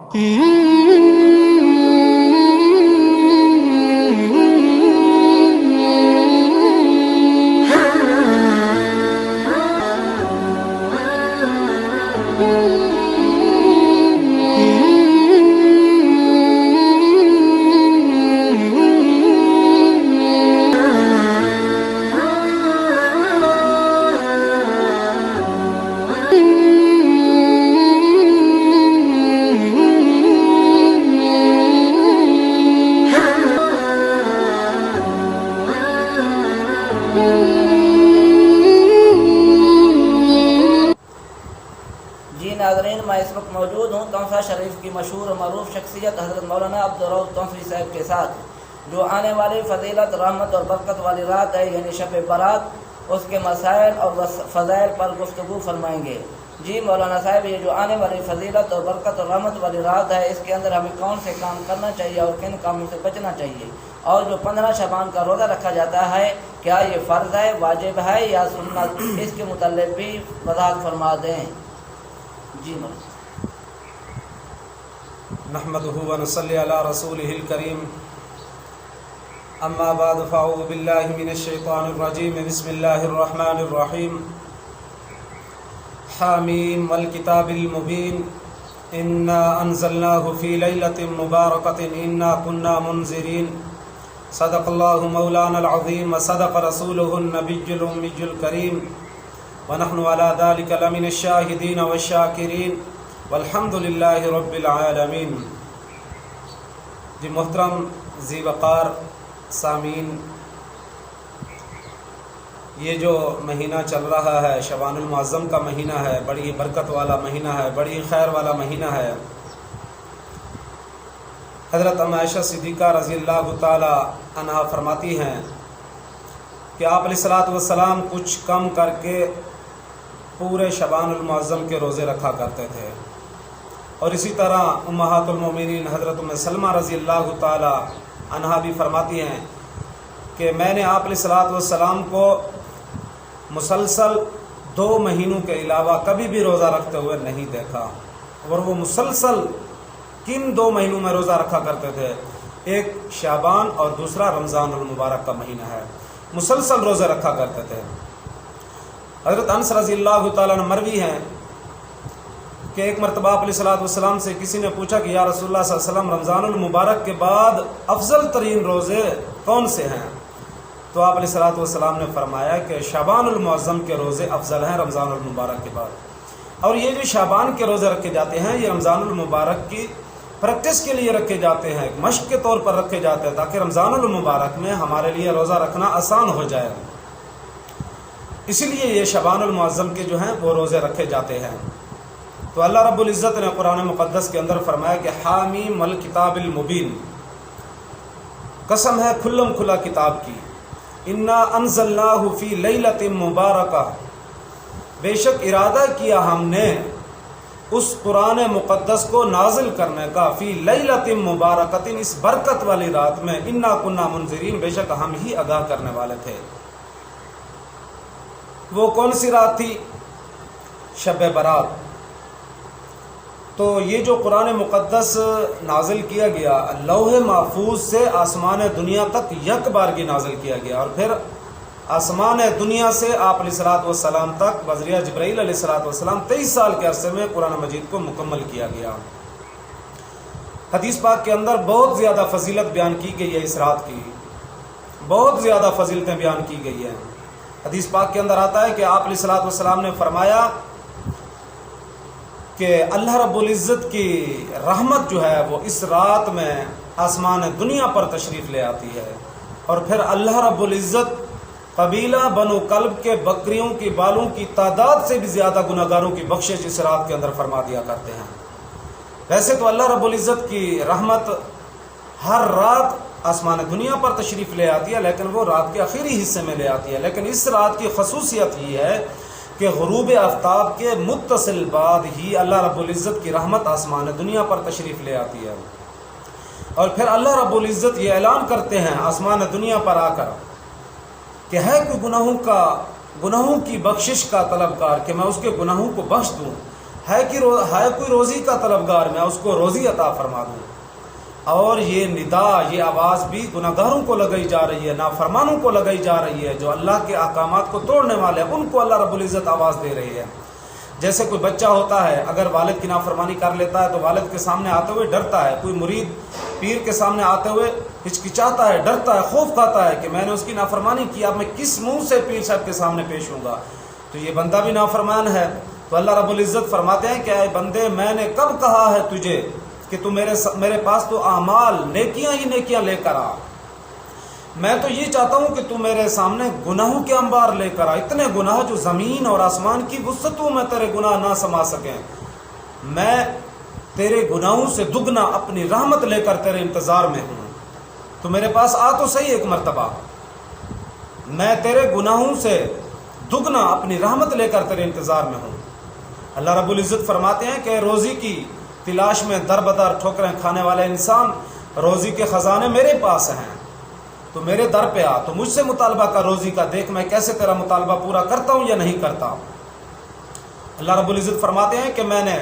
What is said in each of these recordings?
جی ناظرین، میں اس وقت موجود ہوں تونسہ شریف کی مشہور اور معروف شخصیت حضرت مولانا عبدالرؤف تونسوی صاحب کے ساتھ، جو آنے والی فضیلت، رحمت اور برکت والی رات ہے، یعنی شب برات، اس کے مسائل اور فضائل پر گفتگو فرمائیں گے۔ جی مولانا صاحب، یہ جو آنے والی فضیلت اور برکت اور رحمت والی رات ہے، اس کے اندر ہمیں کون سے کام کرنا چاہیے اور کن کاموں سے بچنا چاہیے؟ اور جو 15 شعبان کا روزہ رکھا جاتا ہے، کیا یہ فرض ہے، واجب ہے یا سنت؟ اس کے متعلق بھی وضاحت فرما دیں۔ جی مولانا۔ نحمده ونصلي على رسوله الكريم، اما بعد، فاعوذ بالله من الشيطان الرجيم، بسم الله الرحمن الرحيم۔ حامیم والکتاب المبین، انا انزلناه في ليلة مباركة انا كنا منذرين۔ صدق الله مولانا العظيم وصدق رسوله النبي الأمي الكريم، ونحن على ذلك لمن الشاهدين والشاكرين، والحمد لله رب العالمین۔ جی محترم ذی وقار سامعین، یہ جو مہینہ چل رہا ہے شعبان المعظم کا مہینہ ہے، بڑی برکت والا مہینہ ہے، بڑی خیر والا مہینہ ہے۔ حضرت ام عائشہ صدیقہ رضی اللہ تعالی عنہا فرماتی ہیں کہ آپ علیہ الصلوۃ والسلام کچھ کم کر کے پورے شعبان المعظم کے روزے رکھا کرتے تھے، اور اسی طرح امہات المومنین حضرت ام سلمہ رضی اللہ تعالی عنہا بھی فرماتی ہیں کہ میں نے آپ علیہ الصلوۃ والسلام کو مسلسل 2 مہینوں کے علاوہ کبھی بھی روزہ رکھتے ہوئے نہیں دیکھا۔ اور وہ مسلسل کن 2 مہینوں میں روزہ رکھا کرتے تھے؟ ایک شعبان اور دوسرا رمضان المبارک کا مہینہ ہے، مسلسل روزے رکھا کرتے تھے۔ حضرت انس رضی اللہ تعالیٰ عنہ مروی ہیں کہ ایک مرتبہ آپ علیہ الصلوۃ والسلام سے کسی نے پوچھا کہ یا رسول اللہ صلی اللہ علیہ وسلم، رمضان المبارک کے بعد افضل ترین روزے کون سے ہیں؟ تو آپ علیہ الصلوۃ والسلام نے فرمایا کہ شعبان المعظم کے روزے افضل ہیں رمضان المبارک کے بعد۔ اور یہ جو شعبان کے روزے رکھے جاتے ہیں، یہ رمضان المبارک کی پریکٹس کے لیے رکھے جاتے ہیں، ایک مشق کے طور پر رکھے جاتے ہیں، تاکہ رمضان المبارک میں ہمارے لیے روزہ رکھنا آسان ہو جائے۔ اسی لیے یہ شعبان المعظم کے جو ہیں وہ روزے رکھے جاتے ہیں۔ تو اللہ رب العزت نے قرآن مقدس کے اندر فرمایا کہ حامیم والکتاب المبین، قسم ہے کھلم کھلا کتاب کی، انا انزلناہ فی لیلۃ مبارکہ، بے شک ارادہ کیا ہم نے اس قرآن مقدس کو نازل کرنے کا، فی لیلۃ مبارکۃ، اس برکت والی رات میں، انا کنا منذرین، بے شک ہم ہی آگاہ کرنے والے تھے۔ وہ کون سی رات تھی؟ شب برات۔ تو یہ جو قرآن مقدس نازل کیا گیا، لوح محفوظ سے آسمان دنیا تک یک بارگی نازل کیا گیا، اور پھر آسمان دنیا سے آپ علیہ الصلوۃ والسلام تک بذریعہ جبرائیل علیہ الصلوۃ والسلام 23 سال کے عرصے میں قرآن مجید کو مکمل کیا گیا۔ حدیث پاک کے اندر بہت زیادہ فضیلت بیان کی گئی ہے، اس رات کی بہت زیادہ فضیلتیں بیان کی گئی ہیں۔ حدیث پاک کے اندر آتا ہے کہ آپ علیہ الصلوۃ والسلام نے فرمایا کہ اللہ رب العزت کی رحمت جو ہے وہ اس رات میں آسمان دنیا پر تشریف لے آتی ہے، اور پھر اللہ رب العزت قبیلہ بنو کلب کے بکریوں کی بالوں کی تعداد سے بھی زیادہ گناہگاروں کی بخشش اس رات کے اندر فرما دیا کرتے ہیں۔ ویسے تو اللہ رب العزت کی رحمت ہر رات آسمان دنیا پر تشریف لے آتی ہے، لیکن وہ رات کے آخری حصے میں لے آتی ہے۔ لیکن اس رات کی خصوصیت یہ ہے کہ غروب آفتاب کے متصل بعد ہی اللہ رب العزت کی رحمت آسمان دنیا پر تشریف لے آتی ہے، اور پھر اللہ رب العزت یہ اعلان کرتے ہیں آسمان دنیا پر آ کر کہ ہے کوئی گناہوں کی بخشش کا طلبگار کہ میں اس کے گناہوں کو بخش دوں، ہے کوئی روزی کا طلبگار، میں اس کو روزی عطا فرما دوں۔ اور یہ ندا، یہ آواز بھی گناہگاروں کو لگائی جا رہی ہے، نافرمانوں کو لگائی جا رہی ہے، جو اللہ کے احکامات کو توڑنے والے ہیں، ان کو اللہ رب العزت آواز دے رہی ہے۔ جیسے کوئی بچہ ہوتا ہے، اگر والد کی نافرمانی کر لیتا ہے تو والد کے سامنے آتے ہوئے ڈرتا ہے۔ کوئی مرید پیر کے سامنے آتے ہوئے ہچکچاتا ہے، ڈرتا ہے، خوف کھاتا ہے کہ میں نے اس کی نافرمانی کی، اب میں کس منہ سے پیر صاحب کے سامنے پیش ہوں گا، تو یہ بندہ بھی نافرمان ہے۔ تو اللہ رب العزت فرماتے ہیں کہ اے بندے، میں نے کب کہا ہے تجھے کہ تو میرے پاس تو اعمال، نیکیاں ہی نیکیاں لے کر آ، میں تو یہ چاہتا ہوں کہ تو میرے سامنے گناہوں کے انبار لے کر آ، اتنے گناہ جو زمین اور آسمان کی وسعتوں میں تیرے گناہ نہ سما سکیں، میں تیرے گناہوں سے دگنا اپنی رحمت لے کر تیرے انتظار میں ہوں، تو میرے پاس آ تو صحیح ایک مرتبہ، میں تیرے گناہوں سے دگنا اپنی رحمت لے کر تیرے انتظار میں ہوں۔ اللہ رب العزت فرماتے ہیں کہ روزی کی تلاش میں در بدر ٹھوکریں کھانے والے انسان، روزی کے خزانے میرے پاس ہیں، تو میرے در پہ آ، تو مجھ سے مطالبہ کر روزی کا، دیکھ میں کیسے تیرا مطالبہ پورا کرتا ہوں یا نہیں کرتا۔ اللہ رب العزت فرماتے ہیں کہ میں نے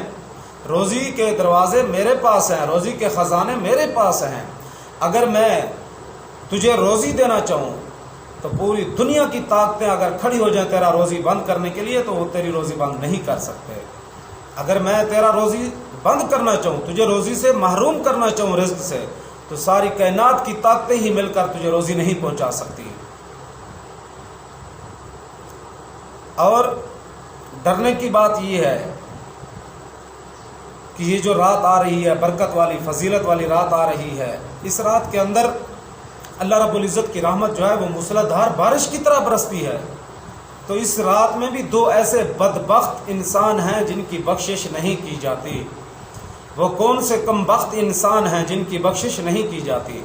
روزی کے دروازے میرے پاس ہیں، روزی کے خزانے میرے پاس ہیں، اگر میں تجھے روزی دینا چاہوں تو پوری دنیا کی طاقتیں اگر کھڑی ہو جائیں تیرا روزی بند کرنے کے لیے تو وہ تیری روزی بند نہیں کر سکتے۔ اگر میں تیرا روزی بند کرنا چاہوں، تجھے روزی سے محروم کرنا چاہوں، رزق سے، تو ساری کائنات کی طاقتیں ہی مل کر تجھے روزی نہیں پہنچا سکتی۔ اور ڈرنے کی بات یہ ہے کہ یہ جو رات آ رہی ہے، برکت والی، فضیلت والی رات آ رہی ہے، اس رات کے اندر اللہ رب العزت کی رحمت جو ہے وہ موسلادھار بارش کی طرح برستی ہے۔ تو اس رات میں بھی دو ایسے بدبخت انسان ہیں جن کی بخشش نہیں کی جاتی۔ وہ کون سے کم بخت انسان ہیں جن کی بخشش نہیں کی جاتی؟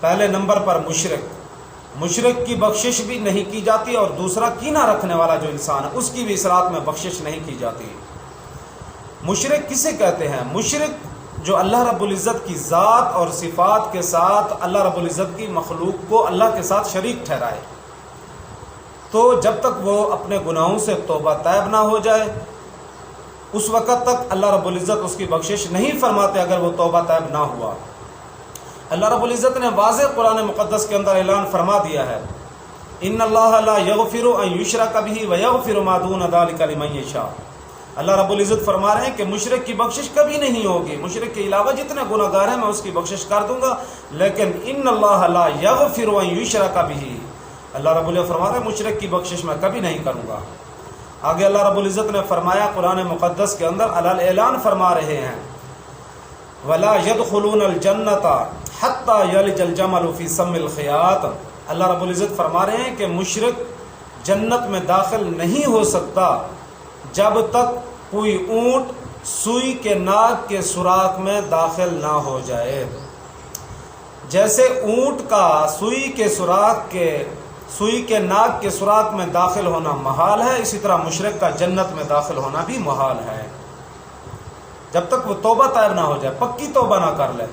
پہلے نمبر پر مشرک کی بخشش بھی نہیں کی جاتی، اور دوسرا کینہ رکھنے والا جو انسان ہے اس کی بھی اس رات میں بخشش نہیں کی جاتی۔ مشرک کسے کہتے ہیں؟ مشرک جو اللہ رب العزت کی ذات اور صفات کے ساتھ اللہ رب العزت کی مخلوق کو اللہ کے ساتھ شریک ٹھہرائے، تو جب تک وہ اپنے گناہوں سے توبہ طیب نہ ہو جائے اس وقت تک اللہ رب العزت اس کی بخشش نہیں فرماتے اگر وہ توبہ طیب نہ ہوا۔ اللہ رب العزت نے واضح قرآن مقدس کے اندر اعلان فرما دیا ہے، ان اللہ لا یغفر ان یشرک بہ ویغفر ما دون ذلک لمن یشاء۔ اللہ رب العزت فرما رہے ہیں کہ مشرک کی بخشش کبھی نہیں ہوگی، مشرک کے علاوہ جتنے گناہ گار ہیں میں اس کی بخشش کر دوں گا، لیکن ان اللہ لا یغفر ان یشرک بہ، اللہ رب العزت فرما رہے ہیں مشرک کی بخشش میں کبھی نہیں کروں گا۔ آگے اللہ رب العزت نے فرمایا قرآن مقدس کے اندر اعلان فرما رہے ہیں، وَلَا يَدْخُلُونَ الْجَنَّةَ حَتَّى يَلِجَ الْجَمَلُ فِي سَمِّ الْخِيَاطِ۔ اللہ رب العزت فرما رہے ہیں کہ مشرک جنت میں داخل نہیں ہو سکتا جب تک کوئی اونٹ سوئی کے ناک کے سوراخ میں داخل نہ ہو جائے۔ جیسے اونٹ کا سوئی کے ناک کے سوراخ میں داخل ہونا محال ہے، اسی طرح مشرک کا جنت میں داخل ہونا بھی محال ہے جب تک وہ توبہ طیب نہ ہو جائے، پکی توبہ نہ کر لے۔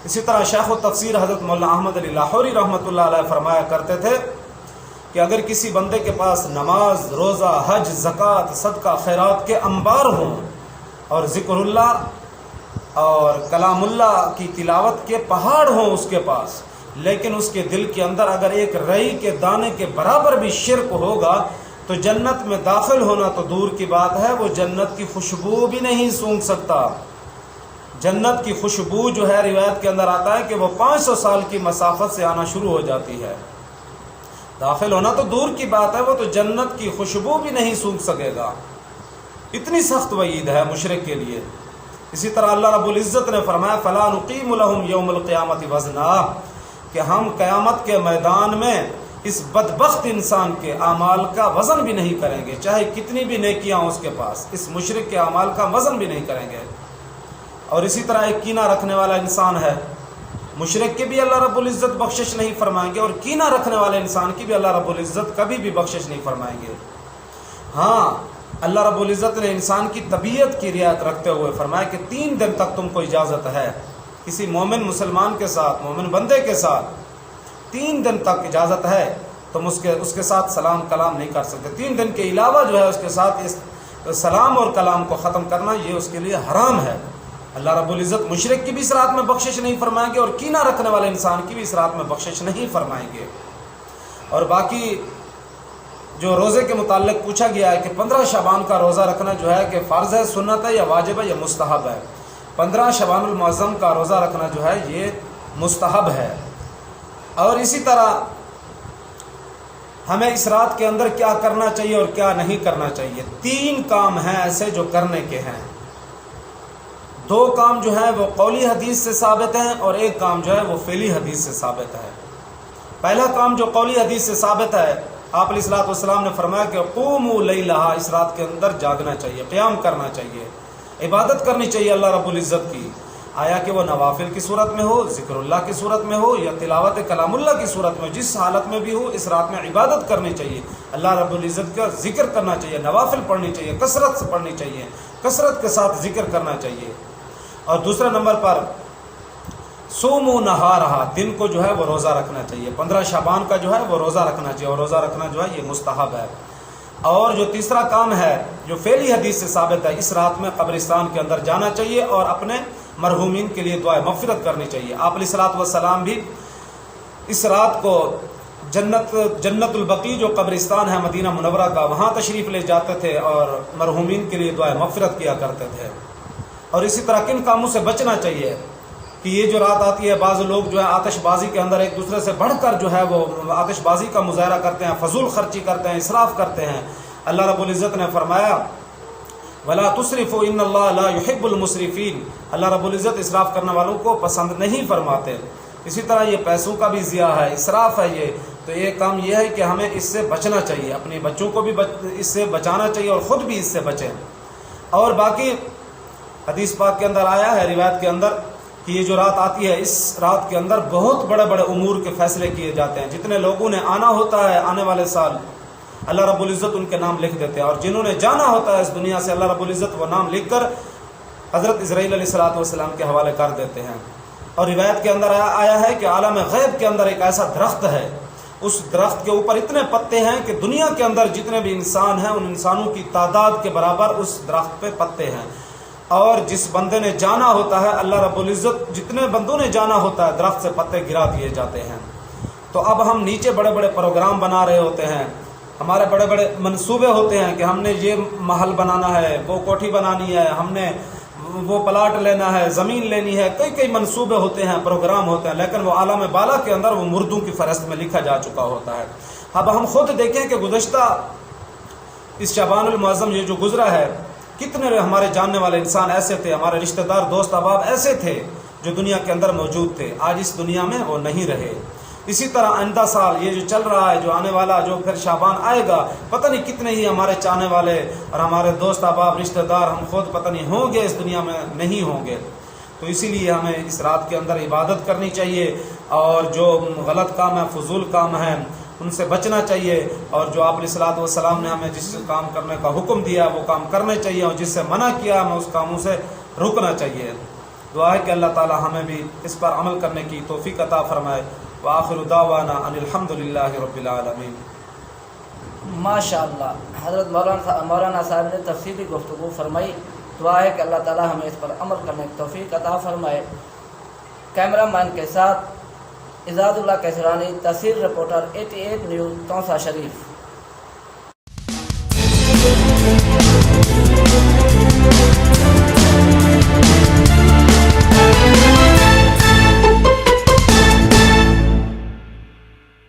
اسی طرح شیخ التفسیر حضرت مولانا احمد علی لاہوری رحمۃ اللہ علیہ فرمایا کرتے تھے کہ اگر کسی بندے کے پاس نماز، روزہ، حج، زکوٰۃ، صدقہ، خیرات کے انبار ہوں اور ذکر اللہ اور کلام اللہ کی تلاوت کے پہاڑ ہوں اس کے پاس، لیکن اس کے دل کے اندر اگر ایک رئی کے دانے کے برابر بھی شرک ہوگا تو جنت میں داخل ہونا تو دور کی بات ہے، وہ جنت کی خوشبو بھی نہیں سونگھ سکتا۔ جنت کی خوشبو جو ہے روایت کے اندر آتا ہے کہ وہ 500 سال کی مسافت سے آنا شروع ہو جاتی ہے، داخل ہونا تو دور کی بات ہے، وہ تو جنت کی خوشبو بھی نہیں سونگھ سکے گا۔ اتنی سخت وعید ہے مشرک کے لیے۔ اسی طرح اللہ رب العزت نے فرمایا فَلَا نُقِيمُ لَهُمْ يَوْمَ الْقِيَامَةِ وَزْنًا، کہ ہم قیامت کے میدان میں اس بدبخت انسان کے اعمال کا وزن بھی نہیں کریں گے، چاہے کتنی بھی نیکیاں ہوں اس کے پاس، اس مشرک کے اعمال کا وزن بھی نہیں کریں گے۔ اور اسی طرح ایک کینہ رکھنے والا انسان ہے، مشرک کی بھی اللہ رب العزت بخشش نہیں فرمائیں گے، اور کینہ رکھنے والے انسان کی بھی اللہ رب العزت کبھی بھی بخشش نہیں فرمائیں گے۔ ہاں، اللہ رب العزت نے انسان کی طبیعت کی رعایت رکھتے ہوئے فرمایا کہ 3 دن تک تم کو اجازت ہے، کسی مومن مسلمان کے ساتھ، مومن بندے کے ساتھ 3 دن تک اجازت ہے، تم اس کے ساتھ سلام کلام نہیں کر سکتے۔ 3 دن کے علاوہ جو ہے اس کے ساتھ سلام اور کلام کو ختم کرنا یہ اس کے لیے حرام ہے۔ اللہ رب العزت مشرک کی بھی اس رات میں بخشش نہیں فرمائیں گے اور کینہ رکھنے والے انسان کی بھی اس رات میں بخشش نہیں فرمائیں گے۔ اور باقی جو روزے کے متعلق پوچھا گیا ہے کہ 15 شعبان کا روزہ رکھنا جو ہے کہ فرض ہے، سنت ہے یا واجب ہے یا مستحب ہے۔ 15 شعبان المعظم کا روزہ رکھنا جو ہے یہ مستحب ہے۔ اور اسی طرح ہمیں اس رات کے اندر کیا کرنا چاہیے اور کیا نہیں کرنا چاہیے۔ 3 کام ہیں ایسے جو کرنے کے ہیں۔ 2 کام جو ہیں وہ قولی حدیث سے ثابت ہیں اور 1 کام جو ہے وہ فعلی حدیث سے ثابت ہے۔ پہلا کام جو قولی حدیث سے ثابت ہے، آپ علیہ الصلوۃ والسلام نے فرمایا کہ قوموا لیلھا، اس رات کے اندر جاگنا چاہیے، قیام کرنا چاہیے، عبادت کرنی چاہیے اللہ رب العزت کی، آیا کہ وہ نوافل کی صورت میں ہو، ذکر اللہ کی صورت میں ہو یا تلاوت کلام اللہ کی صورت میں، جس حالت میں بھی ہو اس رات میں عبادت کرنی چاہیے، اللہ رب العزت کا ذکر کرنا چاہیے، نوافل پڑھنی چاہیے، کثرت سے پڑھنی چاہیے، کثرت کے ساتھ ذکر کرنا چاہیے۔ اور دوسرے نمبر پر صوموا نہارہا، دن کو جو ہے وہ روزہ رکھنا چاہیے۔ 15 شعبان کا جو ہے وہ روزہ رکھنا چاہیے اور روزہ رکھنا جو ہے یہ مستحب ہے۔ اور جو تیسرا کام ہے جو فعلی حدیث سے ثابت ہے، اس رات میں قبرستان کے اندر جانا چاہیے اور اپنے مرحومین کے لیے دعائے مغفرت کرنی چاہیے۔ آپ علیہ الصلوۃ والسلام بھی اس رات کو جنت البقیع جو قبرستان ہے مدینہ منورہ کا، وہاں تشریف لے جاتے تھے اور مرحومین کے لیے دعائے مغفرت کیا کرتے تھے۔ اور اسی طرح کن کاموں سے بچنا چاہیے کہ یہ جو رات آتی ہے بعض لوگ جو ہے آتش بازی کے اندر ایک دوسرے سے بڑھ کر جو ہے وہ آتش بازی کا مظاہرہ کرتے ہیں، فضول خرچی کرتے ہیں، اسراف کرتے ہیں۔ اللہ رب العزت نے فرمایا وَلَا تُسْرِفُوا إِنَّ اللَّهَ لَا يُحِبُّ الْمُسْرِفِينَ، اللہ رب العزت اسراف کرنے والوں کو پسند نہیں فرماتے۔ اسی طرح یہ پیسوں کا بھی ضیاع ہے، اسراف ہے یہ، تو یہ کام یہ ہے کہ ہمیں اس سے بچنا چاہیے، اپنے بچوں کو بھی اس سے بچانا چاہیے اور خود بھی اس سے بچیں۔ اور باقی حدیث پاک کے اندر آیا ہے، روایت کے اندر، کہ یہ جو رات آتی ہے اس رات کے اندر بہت بڑے بڑے امور کے فیصلے کیے جاتے ہیں۔ جتنے لوگوں نے آنا ہوتا ہے آنے والے سال، اللہ رب العزت ان کے نام لکھ دیتے ہیں، اور جنہوں نے جانا ہوتا ہے اس دنیا سے، اللہ رب العزت وہ نام لکھ کر حضرت اسرائیل علیہ الصلوۃ والسلام کے حوالے کر دیتے ہیں۔ اور روایت کے اندر آیا ہے کہ عالم غیب کے اندر ایک ایسا درخت ہے، اس درخت کے اوپر اتنے پتے ہیں کہ دنیا کے اندر جتنے بھی انسان ہیں ان انسانوں کی تعداد کے برابر اس درخت پہ پتے ہیں۔ اور جس بندے نے جانا ہوتا ہے، اللہ رب العزت جتنے بندوں نے جانا ہوتا ہے درخت سے پتے گرا دیے جاتے ہیں۔ تو اب ہم نیچے بڑے بڑے پروگرام بنا رہے ہوتے ہیں، ہمارے بڑے بڑے منصوبے ہوتے ہیں کہ ہم نے یہ محل بنانا ہے، وہ کوٹھی بنانی ہے، ہم نے وہ پلاٹ لینا ہے، زمین لینی ہے، کئی منصوبے ہوتے ہیں، پروگرام ہوتے ہیں، لیکن وہ عالم بالا کے اندر وہ مردوں کی فہرست میں لکھا جا چکا ہوتا ہے۔ اب ہم خود دیکھیں کہ گزشتہ اس شعبان المعظم یہ جو گزرا ہے، کتنے ہمارے جاننے والے انسان ایسے تھے، ہمارے رشتہ دار دوست احباب ایسے تھے جو دنیا کے اندر موجود تھے، آج اس دنیا میں وہ نہیں رہے۔ اسی طرح آئندہ سال یہ جو چل رہا ہے، جو آنے والا جو پھر شعبان آئے گا، پتہ نہیں کتنے ہی ہمارے چاہنے والے اور ہمارے دوست احباب رشتہ دار ہم خود پتہ نہیں ہوں گے اس دنیا میں، نہیں ہوں گے۔ تو اسی لیے ہمیں اس رات کے اندر عبادت کرنی چاہیے، اور جو غلط کام ہے، فضول کام ہے، ان سے بچنا چاہیے، اور جو آپ علیہ الصلوۃ والسلام نے ہمیں جس کام کرنے کا حکم دیا وہ کام کرنے چاہیے، اور جس سے منع کیا ہمیں اس کاموں سے رکنا چاہیے۔ دعا ہے کہ اللہ تعالی ہمیں بھی اس پر عمل کرنے کی توفیق عطا فرمائے۔ وآخر دعوانا ان الحمد للہ رب العالمین۔ ماشاء اللہ، حضرت مولانا صاحب نے تفصیلی گفتگو فرمائی۔ دعا ہے کہ اللہ تعالی ہمیں اس پر عمل کرنے کی توفیق عطا فرمائے۔ کیمرہ مین کے ساتھ اعزاز اللہ کیسرانی، تصویر رپورٹر 88 نیوز، تونسا شریف۔